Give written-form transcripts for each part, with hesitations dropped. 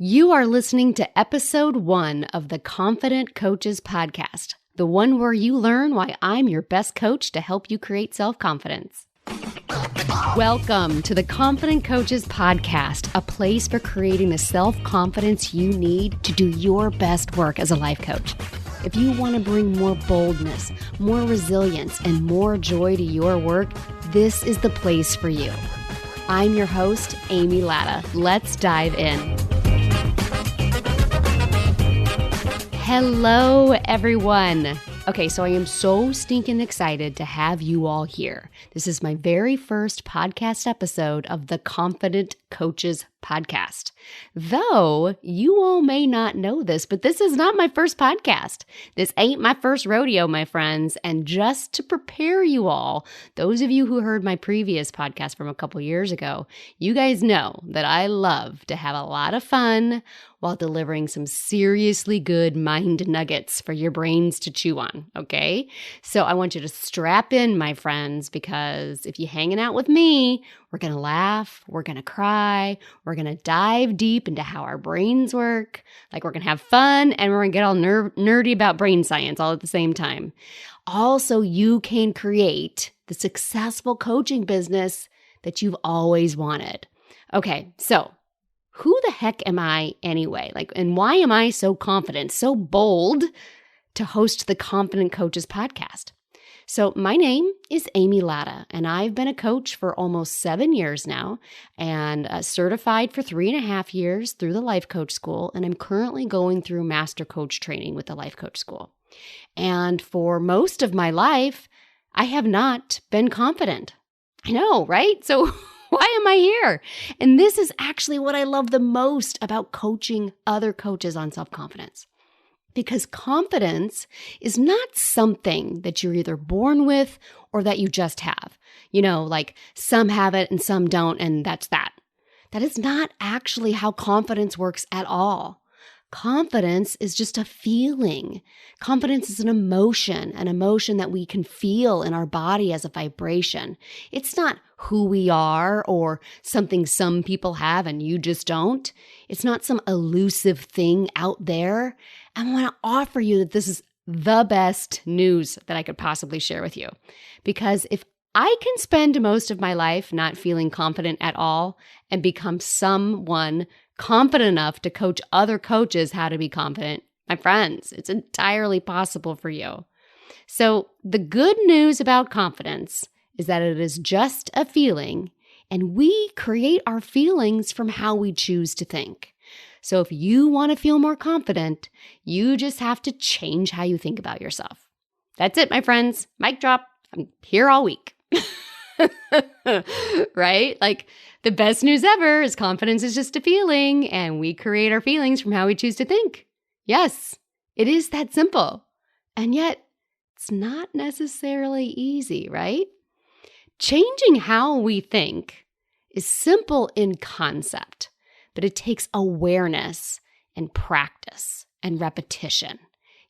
You are listening to episode 1 of the Confident Coaches podcast, the one where you learn why I'm your best coach to help you create self-confidence. Welcome to the Confident Coaches podcast, a place for creating the self-confidence you need to do your best work as a life coach. If you want to bring more boldness, more resilience, and more joy to your work, this is the place for you. I'm your host, Amy Latta. Let's dive in. Hello, everyone. Okay, so I am so stinking excited to have you all here. This is my very first podcast episode of the Confident Coaches podcast. Though you all may not know this, but this is not my first podcast. This ain't my first rodeo, my friends. And just to prepare you all, those of you who heard my previous podcast from a couple years ago, you guys know that I love to have a lot of fun while delivering some seriously good mind nuggets for your brains to chew on, okay? So I want you to strap in, my friends, because if you're hanging out with me, we're going to laugh, we're going to cry, we're going to dive deep into how our brains work, like we're going to have fun, and we're going to get all nerdy about brain science all at the same time. Also, you can create the successful coaching business that you've always wanted. Okay, so who the heck am I anyway? And why am I so confident, so bold to host the Confident Coaches podcast? So my name is Amy Latta, and I've been a coach for almost 7 years now and certified for 3.5 years through the Life Coach School, and I'm currently going through Master Coach training with the Life Coach School. And for most of my life, I have not been confident. I know, right? So why am I here? And this is actually what I love the most about coaching other coaches on self-confidence. Because confidence is not something that you're either born with or that you just have. You know, like some have it and some don't, and that's that. That is not actually how confidence works at all. Confidence is just a feeling. Confidence is an emotion that we can feel in our body as a vibration. It's not who we are or something some people have and you just don't. It's not some elusive thing out there. I want to offer you that this is the best news that I could possibly share with you. Because if I can spend most of my life not feeling confident at all and become someone confident enough to coach other coaches how to be confident, my friends, it's entirely possible for you. So the good news about confidence is that it is just a feeling, and we create our feelings from how we choose to think. So if you want to feel more confident, you just have to change how you think about yourself. That's it, my friends. Mic drop. I'm here all week. Right? Like the best news ever is confidence is just a feeling, and we create our feelings from how we choose to think. Yes, it is that simple. And yet, it's not necessarily easy, right? Changing how we think is simple in concept, but it takes awareness and practice and repetition.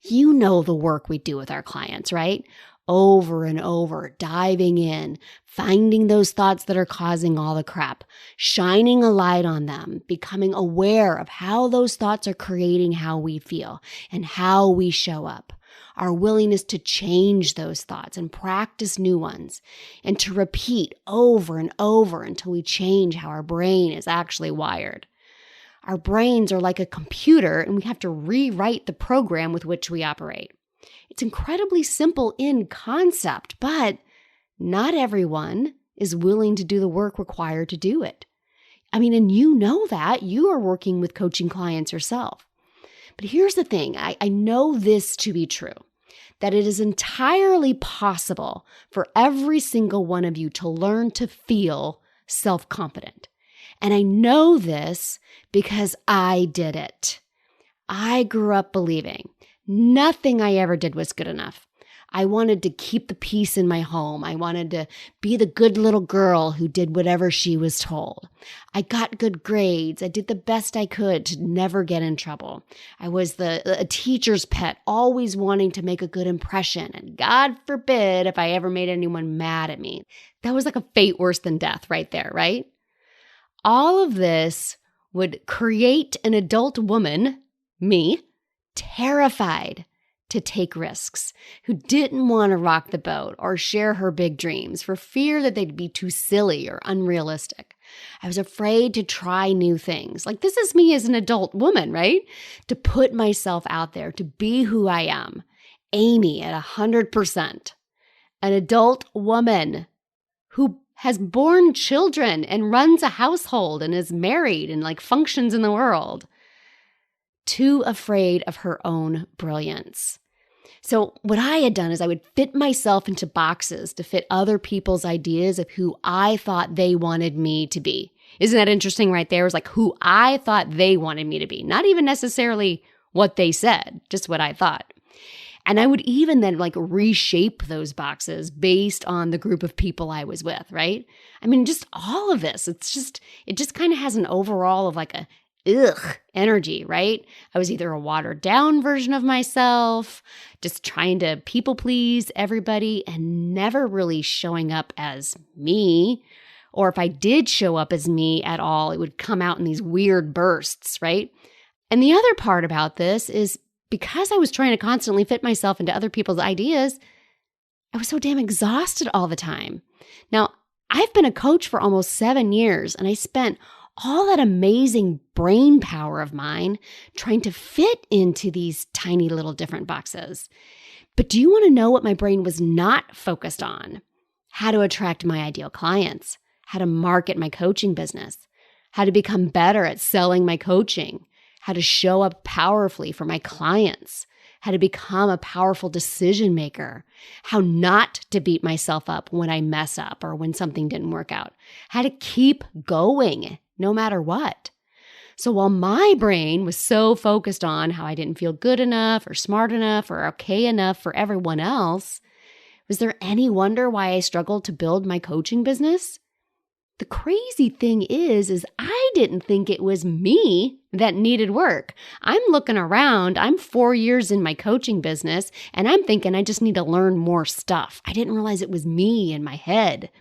You know the work we do with our clients, right? Over and over, diving in, finding those thoughts that are causing all the crap, shining a light on them, becoming aware of how those thoughts are creating how we feel and how we show up. Our willingness to change those thoughts and practice new ones, and to repeat over and over until we change how our brain is actually wired. Our brains are like a computer, and we have to rewrite the program with which we operate. It's incredibly simple in concept, but not everyone is willing to do the work required to do it. I mean, and you know that. You are working with coaching clients yourself. But here's the thing. I know this to be true, that it is entirely possible for every single one of you to learn to feel self-confident. And I know this because I did it. I grew up believing nothing I ever did was good enough. I wanted to keep the peace in my home. I wanted to be the good little girl who did whatever she was told. I got good grades. I did the best I could to never get in trouble. I was a teacher's pet, always wanting to make a good impression. And God forbid if I ever made anyone mad at me. That was like a fate worse than death right there, right? All of this would create an adult woman, me, terrified to take risks, who didn't want to rock the boat or share her big dreams for fear that they'd be too silly or unrealistic. I was afraid to try new things. Like, this is me as an adult woman, right? To put myself out there, to be who I am. Amy at 100%. An adult woman who has born children and runs a household and is married and like functions in the world. Too afraid of her own brilliance. So what I had done is I would fit myself into boxes to fit other people's ideas of who I thought they wanted me to be. Isn't that interesting right there? It was like who I thought they wanted me to be. Not even necessarily what they said, just what I thought. And I would even then like reshape those boxes based on the group of people I was with, right? I mean, just all of this. It just kind of has an overall of like a energy, right? I was either a watered down version of myself, just trying to people please everybody and never really showing up as me. Or if I did show up as me at all, it would come out in these weird bursts, right? And the other part about this is because I was trying to constantly fit myself into other people's ideas, I was so damn exhausted all the time. Now, I've been a coach for almost 7 years, and I spent all that amazing brain power of mine trying to fit into these tiny little different boxes. But do you want to know what my brain was not focused on? How to attract my ideal clients, how to market my coaching business, how to become better at selling my coaching, how to show up powerfully for my clients, how to become a powerful decision maker, how not to beat myself up when I mess up or when something didn't work out, how to keep going no matter what. So while my brain was so focused on how I didn't feel good enough or smart enough or okay enough for everyone else, was there any wonder why I struggled to build my coaching business? The crazy thing is I didn't think it was me that needed work. I'm looking around, I'm 4 years in my coaching business, and I'm thinking I just need to learn more stuff. I didn't realize it was me in my head.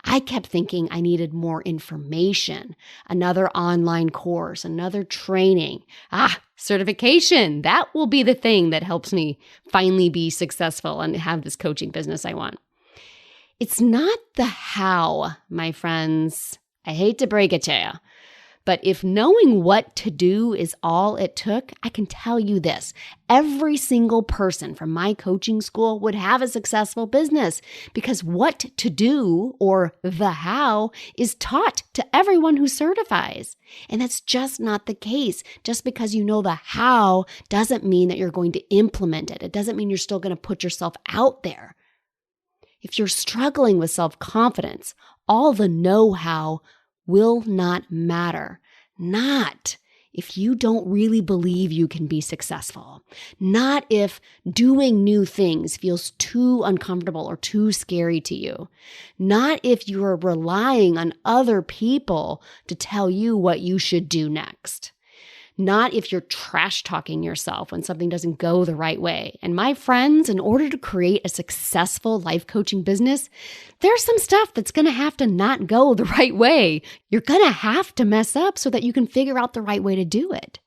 I kept thinking I needed more information, another online course, another training. Certification. That will be the thing that helps me finally be successful and have this coaching business I want. It's not the how, my friends. I hate to break it to you. But if knowing what to do is all it took, I can tell you this. Every single person from my coaching school would have a successful business because what to do, or the how, is taught to everyone who certifies. And that's just not the case. Just because you know the how doesn't mean that you're going to implement it. It doesn't mean you're still going to put yourself out there. If you're struggling with self-confidence, all the know-how will not matter. Not if you don't really believe you can be successful. Not if doing new things feels too uncomfortable or too scary to you. Not if you are relying on other people to tell you what you should do next. Not if you're trash talking yourself when something doesn't go the right way. And my friends, in order to create a successful life coaching business, there's some stuff that's going to have to not go the right way. You're going to have to mess up so that you can figure out the right way to do it.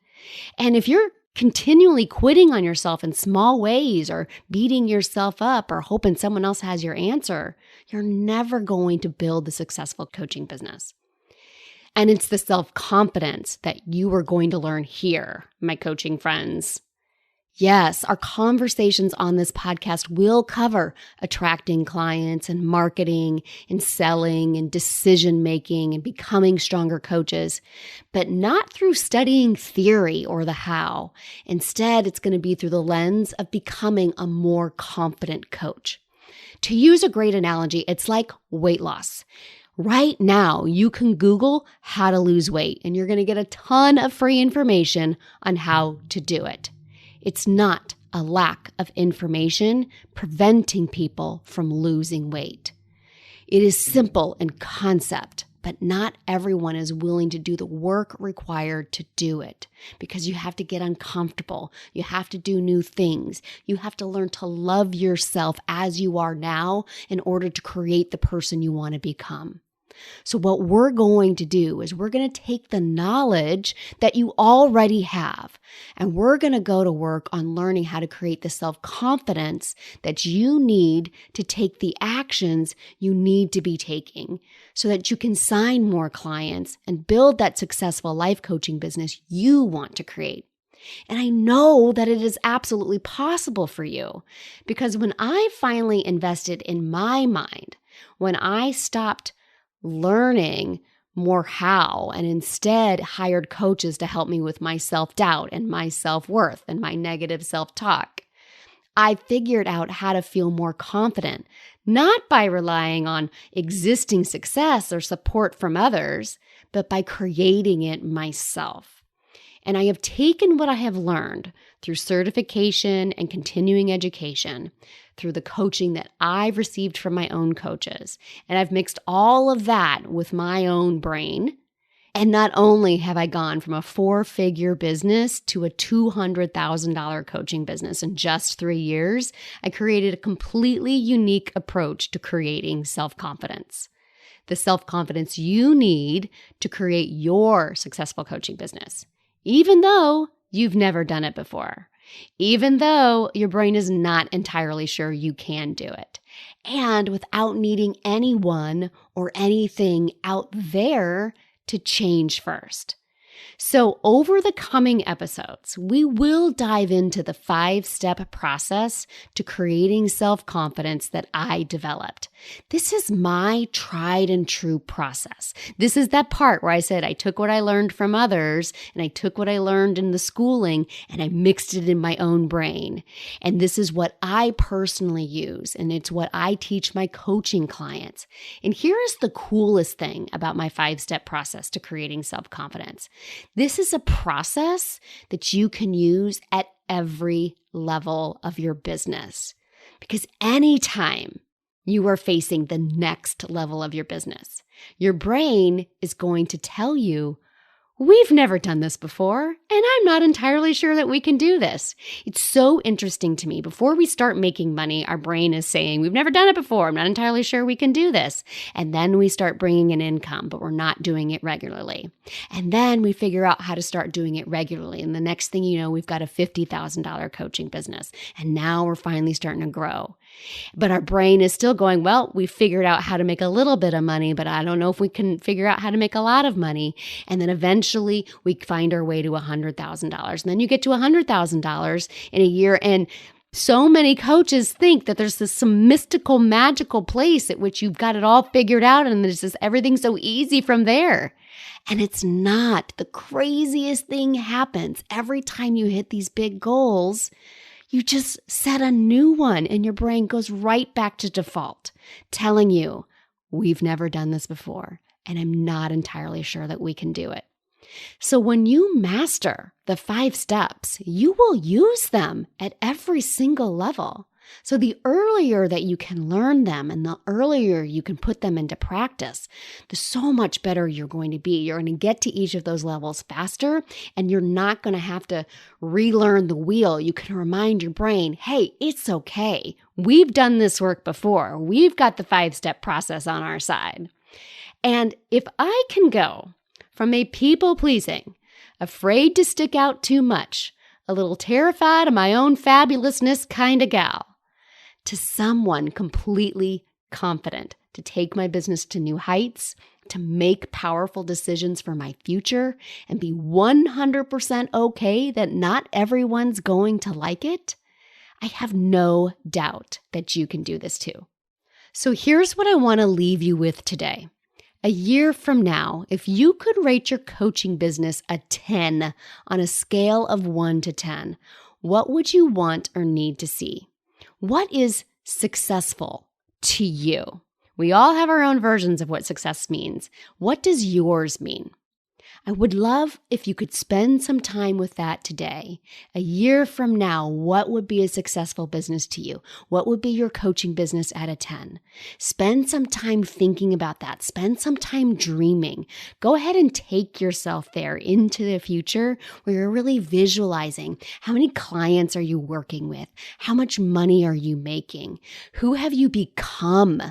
And if you're continually quitting on yourself in small ways or beating yourself up or hoping someone else has your answer, you're never going to build the successful coaching business. And it's the self-confidence that you are going to learn here, my coaching friends. Yes, our conversations on this podcast will cover attracting clients and marketing and selling and decision-making and becoming stronger coaches, but not through studying theory or the how. Instead, it's going to be through the lens of becoming a more confident coach. To use a great analogy, it's like weight loss. Right now, you can Google how to lose weight, and you're going to get a ton of free information on how to do it. It's not a lack of information preventing people from losing weight. It is simple in concept, but not everyone is willing to do the work required to do it because you have to get uncomfortable. You have to do new things. You have to learn to love yourself as you are now in order to create the person you want to become. So what we're going to do is we're going to take the knowledge that you already have, and we're going to go to work on learning how to create the self-confidence that you need to take the actions you need to be taking so that you can sign more clients and build that successful life coaching business you want to create. And I know that it is absolutely possible for you because when I finally invested in my mind, when I stopped learning more how and instead hired coaches to help me with my self-doubt and my self-worth and my negative self-talk, I figured out how to feel more confident, not by relying on existing success or support from others, but by creating it myself. And I have taken what I have learned through certification and continuing education, through the coaching that I've received from my own coaches, and I've mixed all of that with my own brain. And not only have I gone from a 4-figure business to a $200,000 coaching business in just 3 years, I created a completely unique approach to creating self-confidence. The self-confidence you need to create your successful coaching business. Even though you've never done it before, even though your brain is not entirely sure you can do it, and without needing anyone or anything out there to change first. So over the coming episodes, we will dive into the 5-step process to creating self-confidence that I developed. This is my tried and true process. This is that part where I said I took what I learned from others and I took what I learned in the schooling and I mixed it in my own brain. And this is what I personally use, and it's what I teach my coaching clients. And here is the coolest thing about my 5-step process to creating self-confidence. This is a process that you can use at every level of your business, because anytime you are facing the next level of your business, your brain is going to tell you, we've never done this before, and I'm not entirely sure that we can do this. It's so interesting to me. Before we start making money, our brain is saying, we've never done it before. I'm not entirely sure we can do this. And then we start bringing in income, but we're not doing it regularly. And then we figure out how to start doing it regularly. And the next thing you know, we've got a $50,000 coaching business. And now we're finally starting to grow. But our brain is still going, well, we figured out how to make a little bit of money, but I don't know if we can figure out how to make a lot of money. And then eventually we find our way to $100,000. And then you get to $100,000 in a year. And so many coaches think that there's some mystical, magical place at which you've got it all figured out and there's just everything's so easy from there. And it's not. The craziest thing happens every time you hit these big goals. You just set a new one and your brain goes right back to default, telling you, we've never done this before, and I'm not entirely sure that we can do it. So when you master the 5 steps, you will use them at every single level. So the earlier that you can learn them and the earlier you can put them into practice, the so much better you're going to be. You're going to get to each of those levels faster, and you're not going to have to relearn the wheel. You can remind your brain, hey, it's okay. We've done this work before. We've got the 5-step process on our side. And if I can go from a people-pleasing, afraid to stick out too much, a little terrified of my own fabulousness kind of gal, to someone completely confident to take my business to new heights, to make powerful decisions for my future, and be 100% okay that not everyone's going to like it, I have no doubt that you can do this too. So here's what I want to leave you with today. A year from now, if you could rate your coaching business a 10 on a scale of 1 to 10, what would you want or need to see? What is successful to you? We all have our own versions of what success means. What does yours mean? I would love if you could spend some time with that today. A year from now, what would be a successful business to you? What would be your coaching business at a 10? Spend some time thinking about that. Spend some time dreaming. Go ahead and take yourself there into the future where you're really visualizing how many clients are you working with? How much money are you making? Who have you become?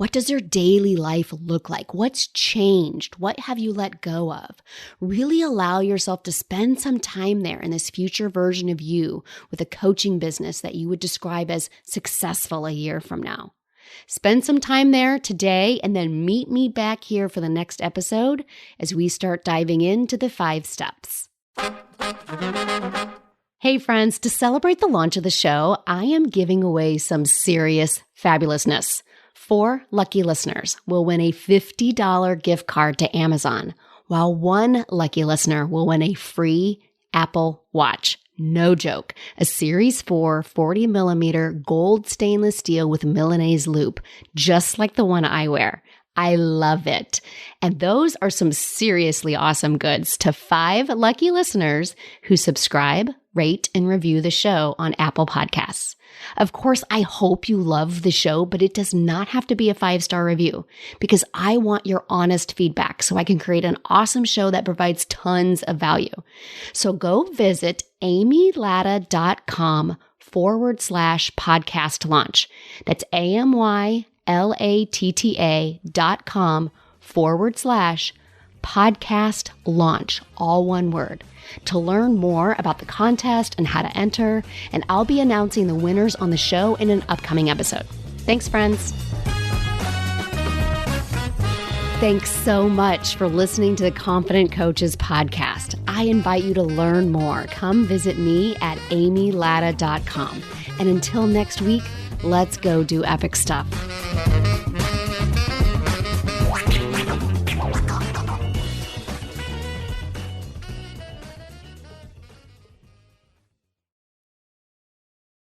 What does your daily life look like? What's changed? What have you let go of? Really allow yourself to spend some time there in this future version of you with a coaching business that you would describe as successful a year from now. Spend some time there today and then meet me back here for the next episode as we start diving into the 5 steps. Hey friends, to celebrate the launch of the show, I am giving away some serious fabulousness. 4 lucky listeners will win a $50 gift card to Amazon, while 1 lucky listener will win a free Apple Watch. No joke. A Series 4 40mm gold stainless steel with Milanese loop, just like the one I wear. I love it. And those are some seriously awesome goods to 5 lucky listeners who subscribe, rate, and review the show on Apple Podcasts. Of course, I hope you love the show, but it does not have to be a 5-star review because I want your honest feedback so I can create an awesome show that provides tons of value. So go visit amylatta.com/podcast launch. That's AMYLATTA.com/podcast launch, all one word, to learn more about the contest and how to enter, and I'll be announcing the winners on the show in an upcoming episode. Thanks, friends. Thanks so much for listening to the Confident Coaches podcast. I invite you to learn more. Come visit me at amylatta.com. And until next week, let's go do epic stuff.